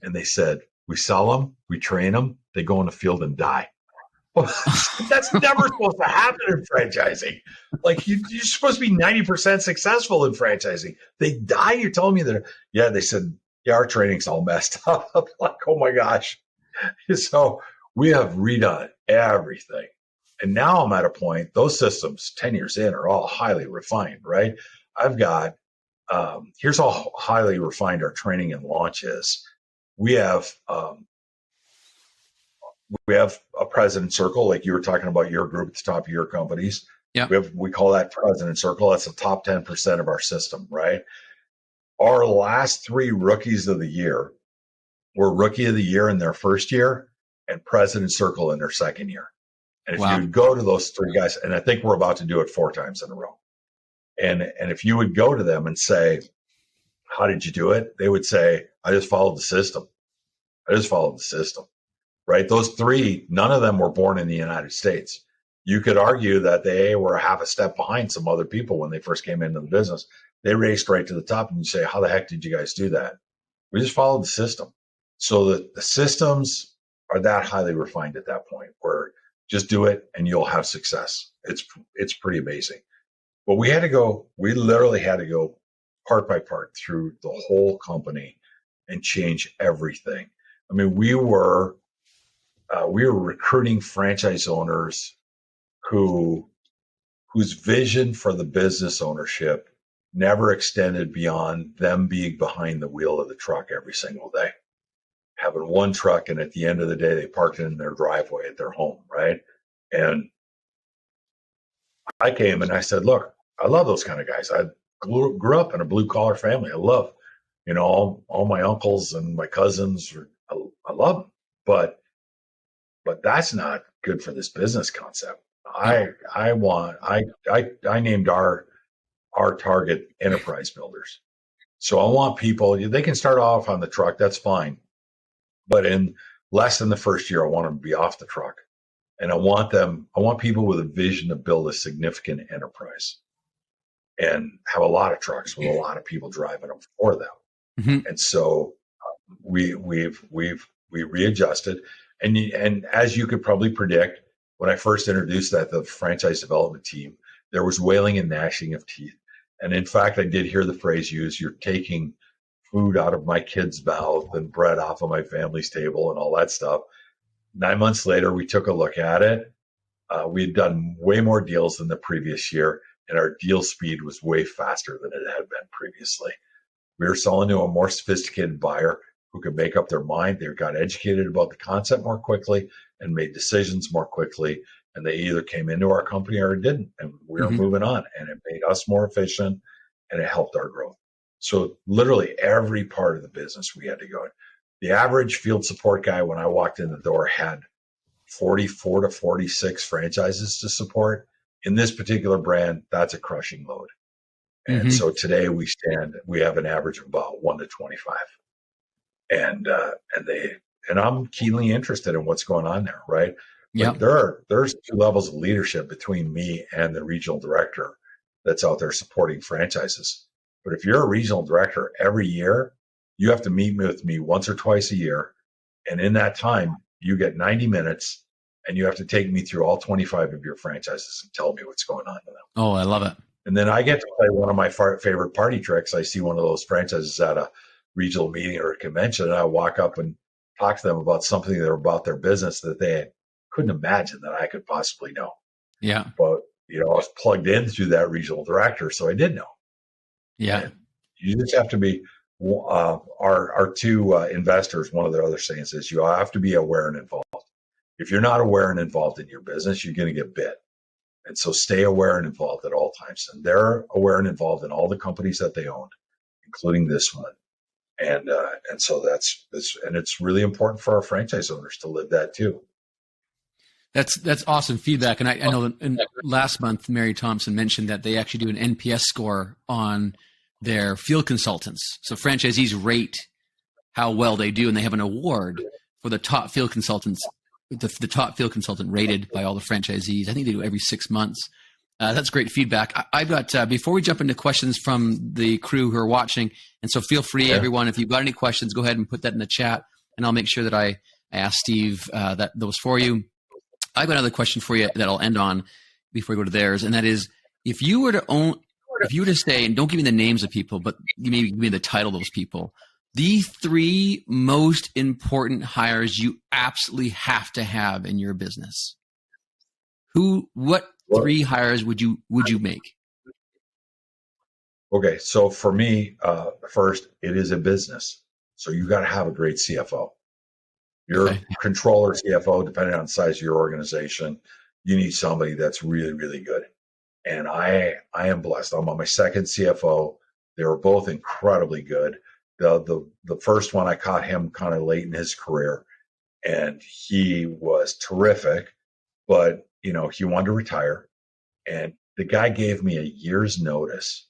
And they said, we sell them, we train them, they go in the field and die. Well, that's never supposed to happen in franchising. Like you're supposed to be 90% successful in franchising. They die. You're telling me that? Yeah, they said, yeah, our training's all messed up. I'm like, oh my gosh. So we have redone everything. And now I'm at a point, those systems 10 years in are all highly refined, right? I've got, here's how highly refined our training and launch is. We have a president circle, like you were talking about your group at the top of your companies. Yeah. We call that president circle. That's the top 10% of our system, right? Our last 3 rookies of the year were rookie of the year in their first year and president circle in their second year. And if you would go to those 3 guys, and I think we're about to do it 4 times in a row. And if you would go to them and say, how did you do it? They would say, I just followed the system. Right? Those 3, none of them were born in the United States. You could argue that they were half a step behind some other people when they first came into the business. They raced right to the top, and you say, how the heck did you guys do that? We just followed the system. So the systems are that highly refined at that point where just do it and you'll have success. It's pretty amazing. But we literally had to go part by part through the whole company and change everything. I mean, we were recruiting franchise owners whose vision for the business ownership never extended beyond them being behind the wheel of the truck every single day, having one truck, and at the end of the day, they parked it in their driveway at their home, right? And I came and I said, look, I love those kind of guys. I grew up in a blue collar family. I love, all my uncles and my cousins. I love them, but that's not good for this business concept. I named our target enterprise builders. So I want people, they can start off on the truck, that's fine. But in less than the first year, I want them to be off the truck. And I want people with a vision to build a significant enterprise and have a lot of trucks with a lot of people driving them for them. Mm-hmm. And so we readjusted. And as you could probably predict, when I first introduced the franchise development team, there was wailing and gnashing of teeth. And in fact, I did hear the phrase used, you're taking food out of my kid's mouth and bread off of my family's table and all that stuff. 9 months later, we took a look at it. We had done way more deals than the previous year, and our deal speed was way faster than it had been previously. We were selling to a more sophisticated buyer who could make up their mind. They got educated about the concept more quickly and made decisions more quickly. And they either came into our company or didn't. And we were moving on, and it made us more efficient and it helped our growth. So literally every part of the business we had to go in. The average field support guy, when I walked in the door, had 44 to 46 franchises to support. In this particular brand, that's a crushing load. And so today we have an average of about 1 to 25. And I'm keenly interested in what's going on there, right? Yeah. There's two levels of leadership between me and the regional director that's out there supporting franchises. But if you're a regional director, every year you have to meet with me once or twice a year. And in that time, you get 90 minutes and you have to take me through all 25 of your franchises and tell me what's going on with them. Oh, I love it. And then I get to play one of my favorite party tricks. I see one of those franchises at a regional meeting or a convention, and I walk up and talk to them about something about their business that they couldn't imagine that I could possibly know. Yeah. But, I was plugged in through that regional director, so I did know. Yeah. And you just have to be, our two investors, one of their other sayings is you have to be aware and involved. If you're not aware and involved in your business, you're going to get bit. And so stay aware and involved at all times. And they're aware and involved in all the companies that they own, including this one. And so that's and it's really important for our franchise owners to live that too. That's awesome feedback. And I know that last month, Mary Thompson mentioned that they actually do an NPS score on their field consultants. So franchisees rate how well they do, and they have an award for the top field consultants, the top field consultant rated by all the franchisees. I think they do every 6 months. That's great feedback. I've got, before we jump into questions from the crew who are watching, and so feel free, everyone, if you've got any questions, go ahead and put that in the chat, and I'll make sure that I ask Steve those for you. I've got another question for you that I'll end on before we go to theirs, and that is, if you were to say, and don't give me the names of people, but maybe give me the title of those people, the 3 most important hires you absolutely have to have in your business. What 3 hires would you make? Okay, so for me, first, it is a business. So you got to have a great CFO. Your controller, CFO, depending on the size of your organization, you need somebody that's really, really good. And I am blessed. I'm on my second CFO. They were both incredibly good. The first one, I caught him kind of late in his career, and he was terrific, but he wanted to retire. And the guy gave me a year's notice.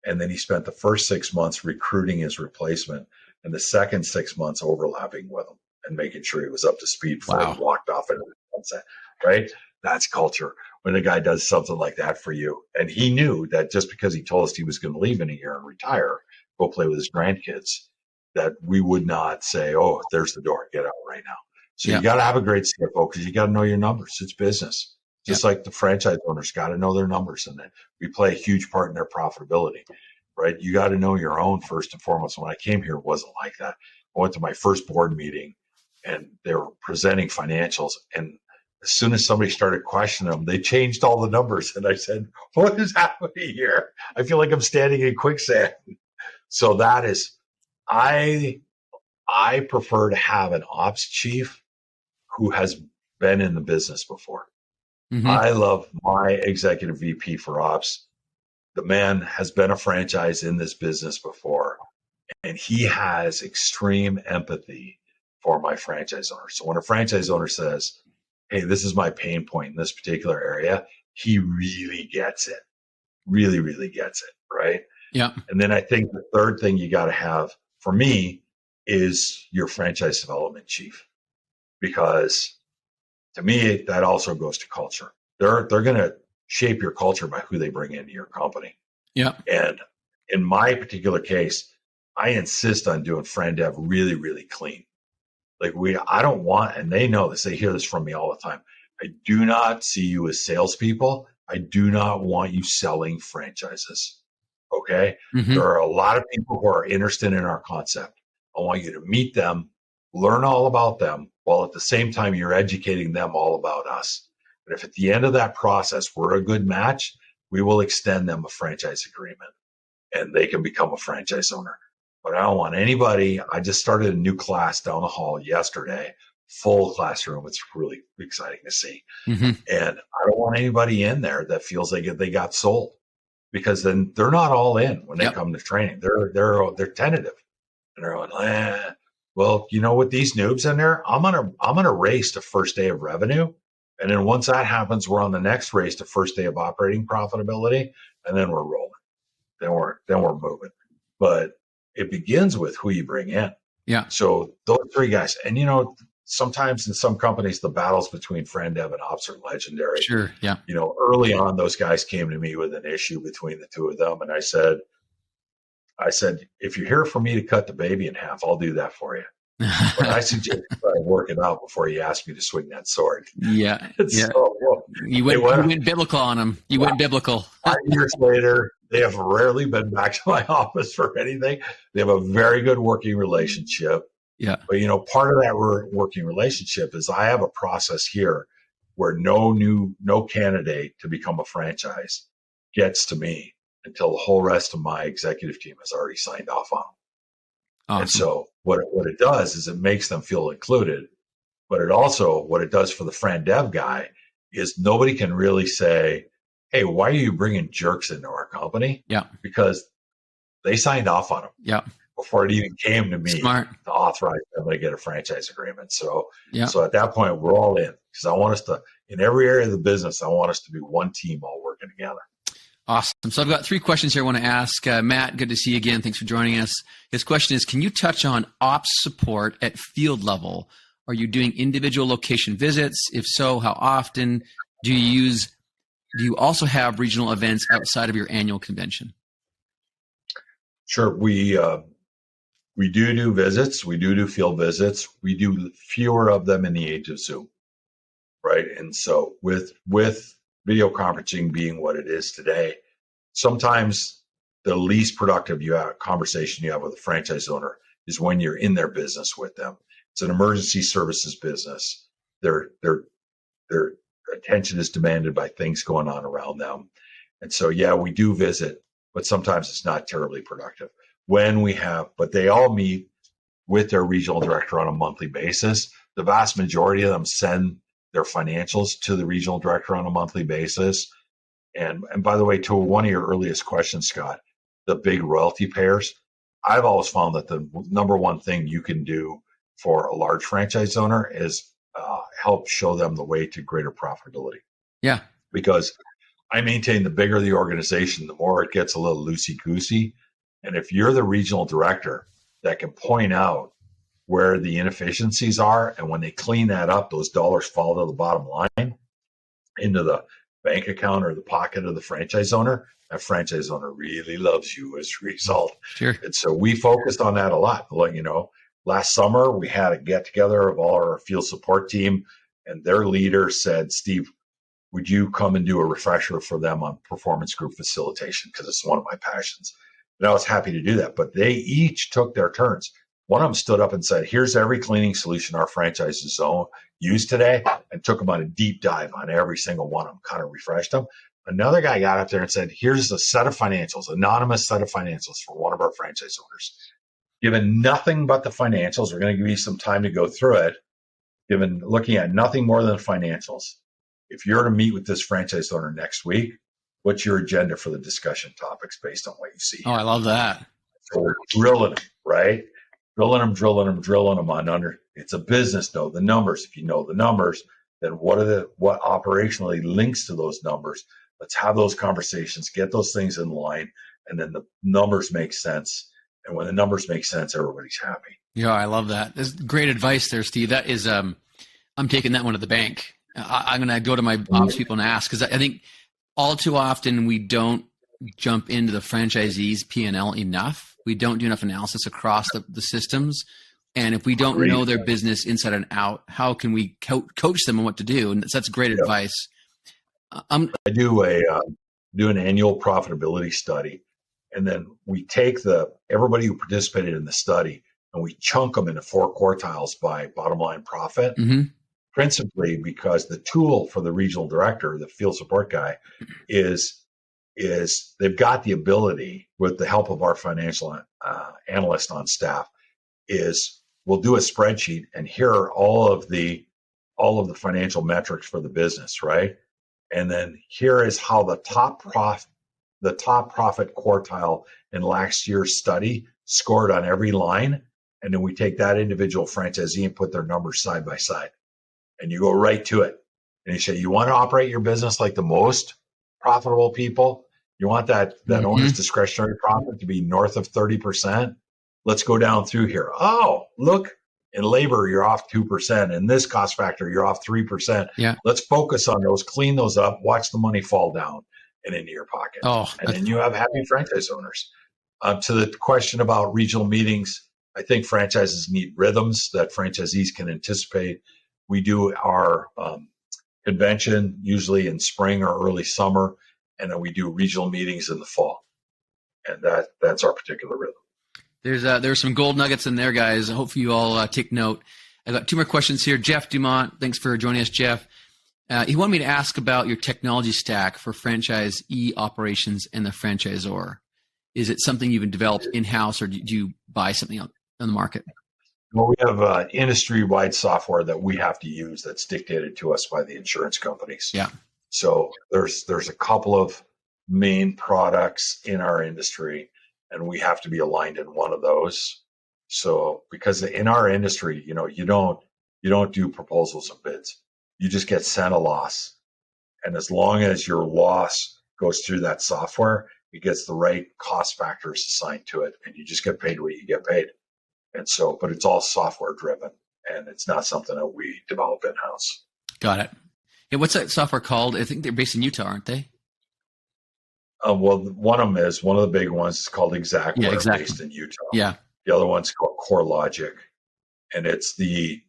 And then he spent the first 6 months recruiting his replacement and the second 6 months overlapping with him and making sure he was up to speed before he walked off into the sunset, right? That's culture. When a guy does something like that for you. And he knew that just because he told us he was going to leave in a year and retire, go play with his grandkids, that we would not say, oh, there's the door, get out right now. So you got to have a great CFO because you got to know your numbers. It's business. Just like the franchise owners got to know their numbers, and then we play a huge part in their profitability, right? You got to know your own first and foremost. When I came here, it wasn't like that. I went to my first board meeting and they were presenting financials. And as soon as somebody started questioning them, they changed all the numbers. And I said, what is happening here? I feel like I'm standing in quicksand. So that is, I prefer to have an ops chief who has been in the business before. Mm-hmm. I love my executive VP for ops. The man has been a franchise in this business before, and he has extreme empathy for my franchise owner. So when a franchise owner says, hey, this is my pain point in this particular area, he really gets it, really, really gets it, right? Yeah. And then I think the third thing you got to have for me is your franchise development chief, because to me, that also goes to culture. They're going to shape your culture by who they bring into your company. Yeah. And in my particular case, I insist on doing friend dev really, really clean. Like I don't want, and they know this, they hear this from me all the time. I do not see you as salespeople. I do not want you selling franchises. Okay. Mm-hmm. There are a lot of people who are interested in our concept. I want you to meet them, learn all about them, while at the same time you're educating them all about us. And if at the end of that process we're a good match, we will extend them a franchise agreement and they can become a franchise owner. But I don't want anybody. I just started a new class down the hall yesterday, full classroom. It's really exciting to see. Mm-hmm. And I don't want anybody in there that feels like they got sold, because then they're not all in when they come to training. They're tentative. And they're going, well, you know, with these noobs in there, I'm gonna race to first day of revenue, and then once that happens, we're on the next race to first day of operating profitability, and then we're rolling. Then we're moving. But it begins with who you bring in. Yeah. So those three guys, and you know, sometimes in some companies the battles between friend dev and ops are legendary. Sure. Yeah. You know, early on, those guys came to me with an issue between the two of them, and I said, if you're here for me to cut the baby in half, I'll do that for you. But I suggest you try to work it out before you ask me to swing that sword. Yeah. Yeah. So, well, you went biblical on them. You went biblical. 5 years later, they have rarely been back to my office for anything. They have a very good working relationship. Yeah. But, you know, part of that working relationship is I have a process here where no candidate to become a franchise gets to me until the whole rest of my executive team has already signed off on them. Awesome. And so what it does is it makes them feel included, but it also, what it does for the friend dev guy is nobody can really say, hey, why are you bringing jerks into our company? Yeah. Because they signed off on them. Yeah. Before it even came to me Smart. to authorize them to get a franchise agreement. So, yeah. So at that point, we're all in, because I want us to, in every area of the business, I want us to be one team all working together. Awesome. So I've got 3 questions here I want to ask. Matt, good to see you again. Thanks for joining us. His question is, can you touch on ops support at field level? Are you doing individual location visits? If so, how often? Do you also have regional events outside of your annual convention? Sure. We do visits. We do field visits. We do fewer of them in the age of Zoom, right? And so with video conferencing being what it is today, sometimes the least productive conversation you have with a franchise owner is when you're in their business with them. It's an emergency services business. Their attention is demanded by things going on around them. And so, yeah, we do visit, but sometimes it's not terribly productive. But they all meet with their regional director on a monthly basis. The vast majority of them send their financials to the regional director on a monthly basis. And by the way, to one of your earliest questions, Scott, the big royalty payers, I've always found that the number one thing you can do for a large franchise owner is help show them the way to greater profitability. Yeah. Because I maintain the bigger the organization, the more it gets a little loosey-goosey. And if you're the regional director that can point out where the inefficiencies are, and when they clean that up, those dollars fall to the bottom line into the bank account or the pocket of the franchise owner, that franchise owner really loves you as a result. Sure. And so we focused on that a lot. You know, last summer, we had a get together of all our field support team, and their leader said, Steve, would you come and do a refresher for them on performance group facilitation? Because it's one of my passions. And I was happy to do that. But they each took their turns. One of them stood up and said, here's every cleaning solution our franchises use today, and took them on a deep dive on every single one of them, kind of refreshed them. Another guy got up there and said, here's a set of financials, anonymous set of financials for one of our franchise owners. Given nothing but the financials, we're going to give you some time to go through it. Given looking at nothing more than the financials, if you're to meet with this franchise owner next week, what's your agenda for the discussion topics based on what you see? Oh, I love that. So we're drilling them, right? Drilling them on under. It's a business, know the numbers. If you know the numbers, then what operationally links to those numbers? Let's have those conversations, get those things in line, and then the numbers make sense. And when the numbers make sense, everybody's happy. Yeah, I love that. That's great advice there, Steve. That is, I'm taking that one to the bank. I'm going to go to my ops people and ask, because I think all too often we don't jump into the franchisee's P&L enough. We don't do enough analysis across the systems. And if we don't know their business inside and out, how can we coach them on what to do? And that's great advice. I do an annual profitability study, and then we take everybody who participated in the study and we chunk them into 4 quartiles by bottom line profit. Mm-hmm. Principally because the tool for the regional director, the field support guy, is they've got the ability, with the help of our financial analyst on staff, is we'll do a spreadsheet and here are all of the financial metrics for the business, right? And then here is how the top profit quartile in last year's study scored on every line. And then we take that individual franchisee and put their numbers side by side. And you go right to it. And you say, you want to operate your business like the most profitable people? You want that owner's discretionary profit to be north of 30%? Let's go down through here. Oh, look, in labor, you're off 2%. In this cost factor, you're off 3%. Yeah. Let's focus on those, clean those up, watch the money fall down and into your pocket. And then you have happy franchise owners. To the question about regional meetings, I think franchises need rhythms that franchisees can anticipate. We do our convention usually in spring or early summer, and then we do regional meetings in the fall. And that's our particular rhythm. There's some gold nuggets in there, guys. Hopefully you all take note. I got 2 more questions here. Jeff Dumont, thanks for joining us, Jeff. He wanted me to ask about your technology stack for franchisee operations and the franchisor. Is it something you've developed in-house, or do you buy something on the market? Well, we have industry-wide software that we have to use that's dictated to us by the insurance companies. Yeah. So there's a couple of main products in our industry, and we have to be aligned in one of those. So because in our industry, you don't do proposals and bids. You just get sent a loss. And as long as your loss goes through that software, it gets the right cost factors assigned to it, and you just get paid what you get paid. And so, but it's all software driven, and it's not something that we develop in-house. Got it. Yeah, what's that software called? I think they're based in Utah, aren't they? Well, one of them is one of the big ones. It's called Exactware, based in Utah. Yeah. The other one's called CoreLogic, and it's the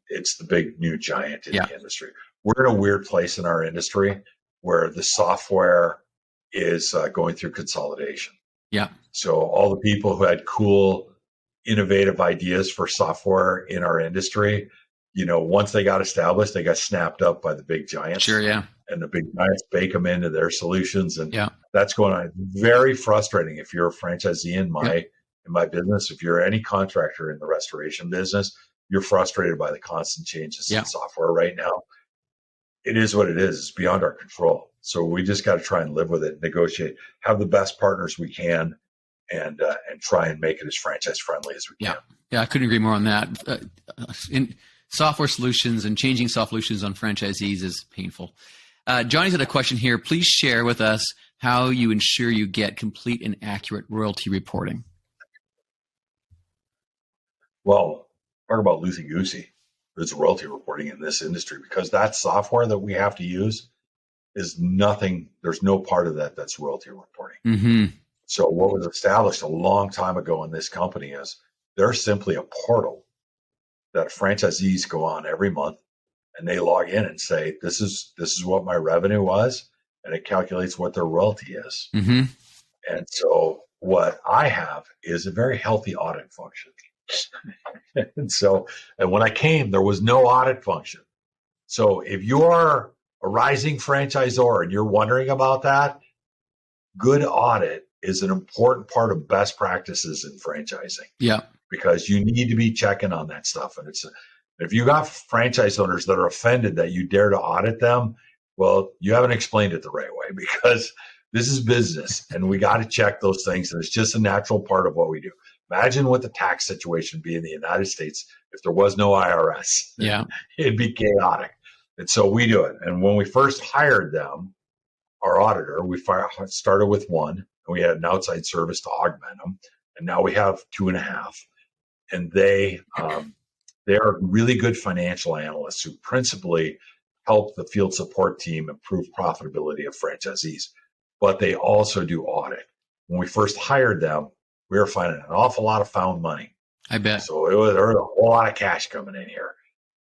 big new giant in the industry. We're in a weird place in our industry where the software is going through consolidation. Yeah. So all the people who had cool, innovative ideas for software in our industry, once they got established, they got snapped up by the big giants. Sure, yeah. And the big giants bake them into their solutions, and that's going on. Very frustrating if you're a franchisee in my business. If you're any contractor in the restoration business, you're frustrated by the constant changes in software right now. It is what it is. It's beyond our control. So we just got to try and live with it, negotiate, have the best partners we can, and try and make it as franchise friendly as we can. Yeah, I couldn't agree more on that. In software solutions and changing software solutions on franchisees is painful. Johnny's got a question here. Please share with us how you ensure you get complete and accurate royalty reporting. Well, talk about loosey-goosey. There's royalty reporting in this industry, because that software that we have to use is nothing. There's no part of that that's royalty reporting. Mm-hmm. So what was established a long time ago in this company is they're simply a portal that franchisees go on every month and they log in and say, this is what my revenue was, and it calculates what their royalty is. Mm-hmm. And so what I have is a very healthy audit function. And when I came, there was no audit function. So if you're a rising franchisor and you're wondering about that, good audit is an important part of best practices in franchising. Yeah. Because you need to be checking on that stuff. And if you got franchise owners that are offended that you dare to audit them, well, you haven't explained it the right way, because this is business and we got to check those things. And it's just a natural part of what we do. Imagine what the tax situation be in the United States if there was no IRS. Yeah. It'd be chaotic. And so we do it. And when we first hired them, our auditor, we started with one, and we had an outside service to augment them. And now we have 2.5. And they are really good financial analysts who principally help the field support team improve profitability of franchisees. But they also do audit. When we first hired them, we were finding an awful lot of found money. I bet. So there was a whole lot of cash coming in here.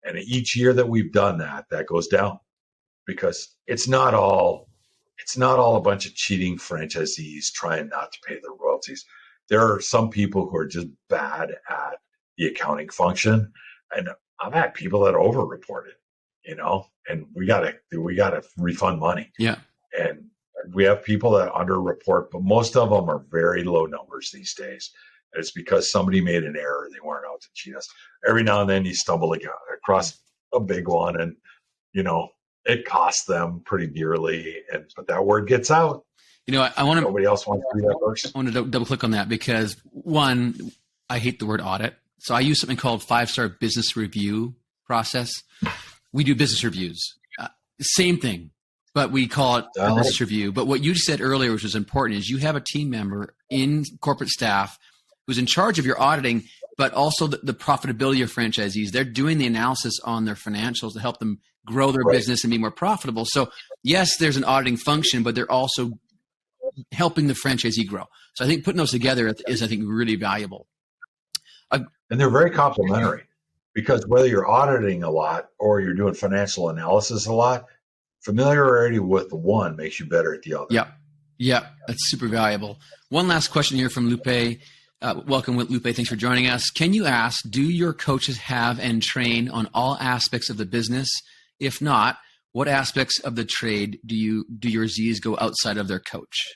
And each year that we've done that goes down, because it's not all a bunch of cheating franchisees trying not to pay their royalties. There are some people who are just bad at the accounting function. And I've had people that over-report it, and we gotta refund money. Yeah. And we have people that under-report, but most of them are very low numbers these days. And it's because somebody made an error. They weren't out to cheat us. Every now and then you stumble across a big one, and, it costs them pretty dearly. But that word gets out. I want to. Nobody else wants to do that first. I want to double click on that because, one, I hate the word audit. So I use something called 5-star business review process. We do business reviews. Same thing, but we call it a business review. But what you said earlier, which was important, is you have a team member in corporate staff who's in charge of your auditing, but also the profitability of franchisees. They're doing the analysis on their financials to help them grow their business and be more profitable. So yes, there's an auditing function, but they're also helping the franchisee grow. So I think putting those together is, I think, really valuable. And they're very complementary, because whether you're auditing a lot or you're doing financial analysis a lot, familiarity with the one makes you better at the other. Yeah, that's super valuable. One last question here from Lupe. Welcome, Lupe. Thanks for joining us. Can you ask, do your coaches have and train on all aspects of the business? If not, what aspects of the trade do your Z's go outside of their coach?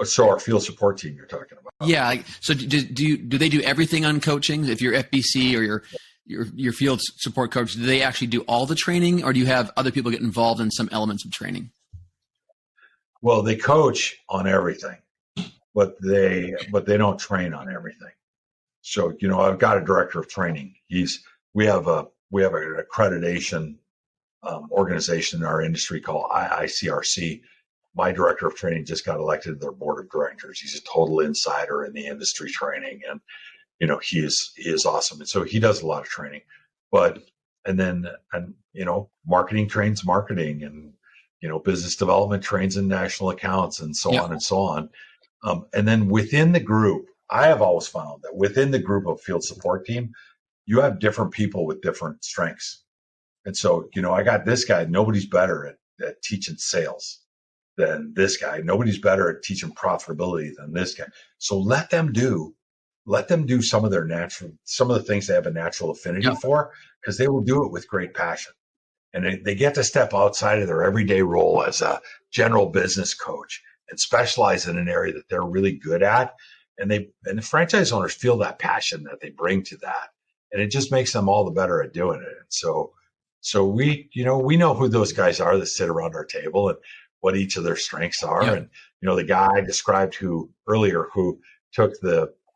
So our field support team you're talking about. Yeah. So do they do everything on coaching? If you're FBC or your field support coach, do they actually do all the training, or do you have other people get involved in some elements of training? Well, they coach on everything, but they don't train on everything. So, I've got a director of training. We have an accreditation organization in our industry called IICRC. My director of training just got elected to their board of directors. He's a total insider in the industry training, and he is awesome. And so he does a lot of training, and marketing trains marketing, and business development trains in national accounts, and so on and so on. And then within the group, I have always found that within the group of field support team, you have different people with different strengths. And so, I got this guy. Nobody's better at teaching sales than this guy. Nobody's better at teaching profitability than this guy. So let them do some of the things they have a natural affinity for, because they will do it with great passion. And they get to step outside of their everyday role as a general business coach and specialize in an area that they're really good at. And the franchise owners feel that passion that they bring to that. And it just makes them all the better at doing it. And so we know who those guys are that sit around our table and what each of their strengths are. Yeah. And, the guy I described who took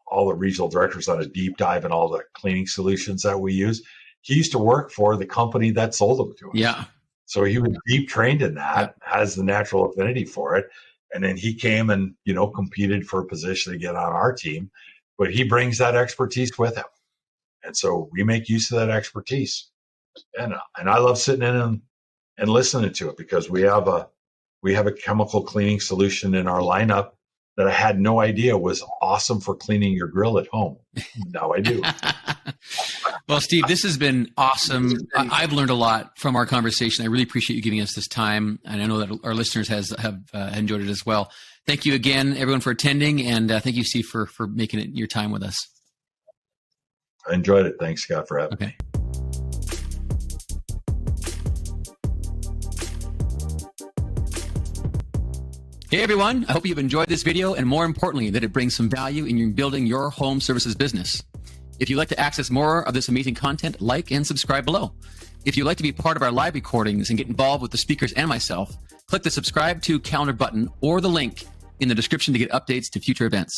all the regional directors on a deep dive in all the cleaning solutions that we use, he used to work for the company that sold them to us. Yeah. So he was deep trained in that, has the natural affinity for it. And then he came and, competed for a position to get on our team, but he brings that expertise with him. And so we make use of that expertise. And I love sitting in and listening to it, because we have a chemical cleaning solution in our lineup that I had no idea was awesome for cleaning your grill at home. Now I do. Well, Steve, this has been awesome. I've learned a lot from our conversation. I really appreciate you giving us this time, and I know that our listeners have enjoyed it as well. Thank you again, everyone, for attending, and thank you, Steve, for making it your time with us. I enjoyed it. Thanks, Scott, for having me. Okay. Hey everyone, I hope you've enjoyed this video, and more importantly, that it brings some value in building your home services business. If you'd like to access more of this amazing content, like and subscribe below. If you'd like to be part of our live recordings and get involved with the speakers and myself, click the subscribe to calendar button or the link in the description to get updates to future events.